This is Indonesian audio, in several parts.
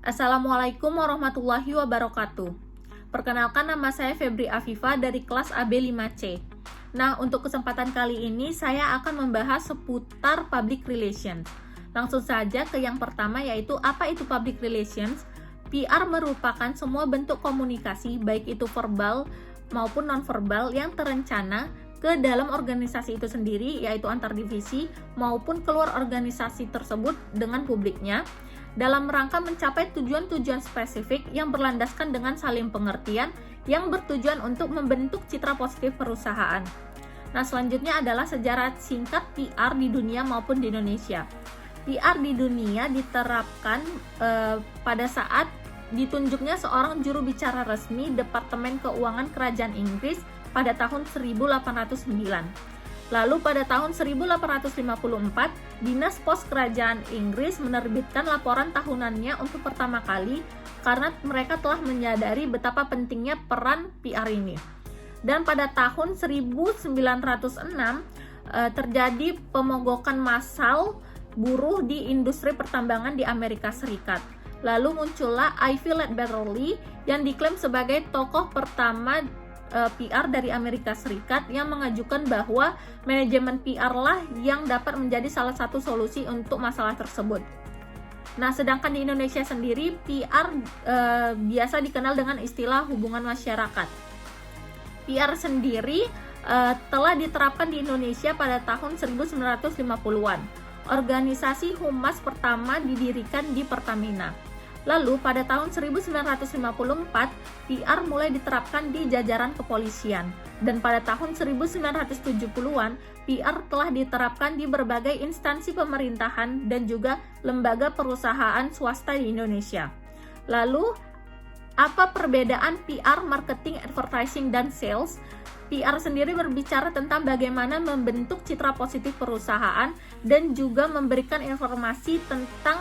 Assalamualaikum warahmatullahi wabarakatuh. Perkenalkan, nama saya Febri Afifa dari kelas AB5C. Nah, untuk kesempatan kali ini saya akan membahas seputar public relations. Langsung saja ke yang pertama, yaitu apa itu public relations. PR merupakan semua bentuk komunikasi, baik itu verbal maupun non-verbal, yang terencana ke dalam organisasi itu sendiri, yaitu antar divisi, maupun keluar organisasi tersebut dengan publiknya, dalam rangka mencapai tujuan-tujuan spesifik yang berlandaskan dengan saling pengertian yang bertujuan untuk membentuk citra positif perusahaan. Nah, selanjutnya adalah sejarah singkat PR di dunia maupun di Indonesia. PR di dunia diterapkan pada saat ditunjuknya seorang juru bicara resmi Departemen Keuangan Kerajaan Inggris pada tahun 1809. Lalu pada tahun 1854, Dinas Pos Kerajaan Inggris menerbitkan laporan tahunannya untuk pertama kali karena mereka telah menyadari betapa pentingnya peran PR ini. Dan pada tahun 1906 terjadi pemogokan massal buruh di industri pertambangan di Amerika Serikat. Lalu muncullah Ivy Ledbetter-Lee yang diklaim sebagai tokoh pertama PR dari Amerika Serikat yang mengajukan bahwa manajemen PR lah yang dapat menjadi salah satu solusi untuk masalah tersebut. Nah, sedangkan di Indonesia sendiri PR biasa dikenal dengan istilah hubungan masyarakat. PR sendiri telah diterapkan di Indonesia pada tahun 1950-an. Organisasi humas pertama didirikan di Pertamina. Lalu pada tahun 1954, PR mulai diterapkan di jajaran kepolisian. Dan pada tahun 1970-an, PR telah diterapkan di berbagai instansi pemerintahan dan juga lembaga perusahaan swasta di Indonesia. Lalu, apa perbedaan PR, marketing, advertising, dan sales? PR sendiri berbicara tentang bagaimana membentuk citra positif perusahaan dan juga memberikan informasi tentang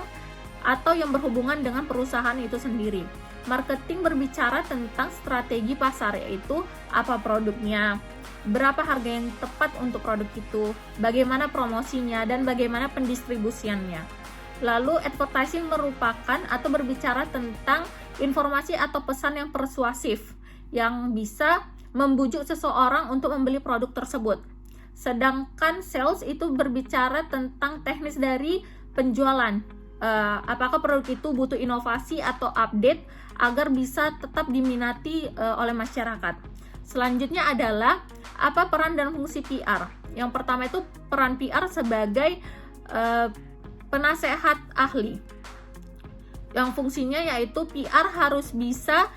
atau yang berhubungan dengan perusahaan itu sendiri. Marketing berbicara tentang strategi pasar, yaitu apa produknya, berapa harga yang tepat untuk produk itu, bagaimana promosinya, dan bagaimana pendistribusiannya. Lalu advertising merupakan atau berbicara tentang informasi atau pesan yang persuasif yang bisa membujuk seseorang untuk membeli produk tersebut. Sedangkan sales itu berbicara tentang teknis dari penjualan. Apakah produk itu butuh inovasi atau update agar bisa tetap diminati oleh masyarakat. Selanjutnya adalah apa peran dan fungsi PR. Yang pertama itu peran PR sebagai penasehat ahli. Yang fungsinya yaitu PR harus bisa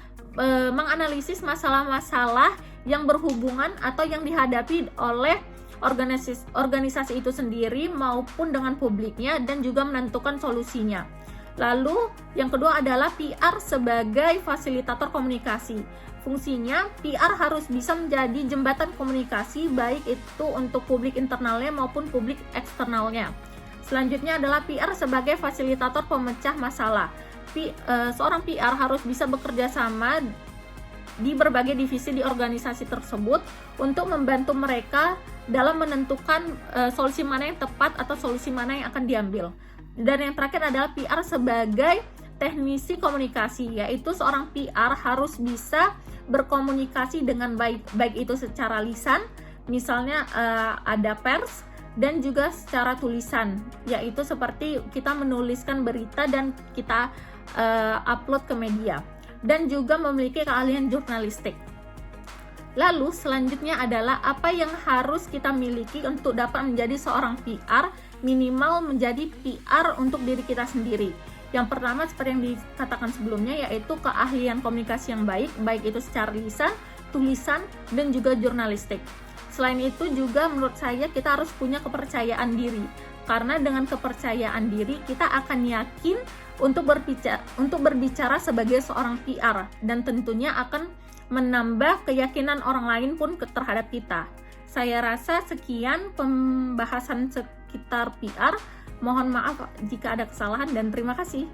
menganalisis masalah-masalah yang berhubungan atau yang dihadapi oleh organisasi itu sendiri maupun dengan publiknya dan juga menentukan solusinya. Lalu yang kedua adalah PR sebagai fasilitator komunikasi. Fungsinya PR harus bisa menjadi jembatan komunikasi baik itu untuk publik internalnya maupun publik eksternalnya. Selanjutnya adalah PR sebagai fasilitator pemecah masalah. Seorang PR harus bisa bekerja sama di berbagai divisi di organisasi tersebut untuk membantu mereka dalam menentukan solusi mana yang tepat atau solusi mana yang akan diambil. Dan yang terakhir adalah PR sebagai teknisi komunikasi, yaitu seorang PR harus bisa berkomunikasi dengan baik itu secara lisan, misalnya ada pers, dan juga secara tulisan, yaitu seperti kita menuliskan berita dan kita upload ke media, dan juga memiliki keahlian jurnalistik. Lalu selanjutnya adalah apa yang harus kita miliki untuk dapat menjadi seorang PR, minimal menjadi PR untuk diri kita sendiri. Yang pertama seperti yang dikatakan sebelumnya, yaitu keahlian komunikasi yang baik itu secara lisan, tulisan, dan juga jurnalistik. Selain itu juga menurut saya kita harus punya kepercayaan diri, karena dengan kepercayaan diri kita akan yakin untuk berbicara sebagai seorang PR, dan tentunya akan menambah keyakinan orang lain pun terhadap kita. Saya rasa sekian pembahasan sekitar PR. Mohon maaf jika ada kesalahan dan terima kasih.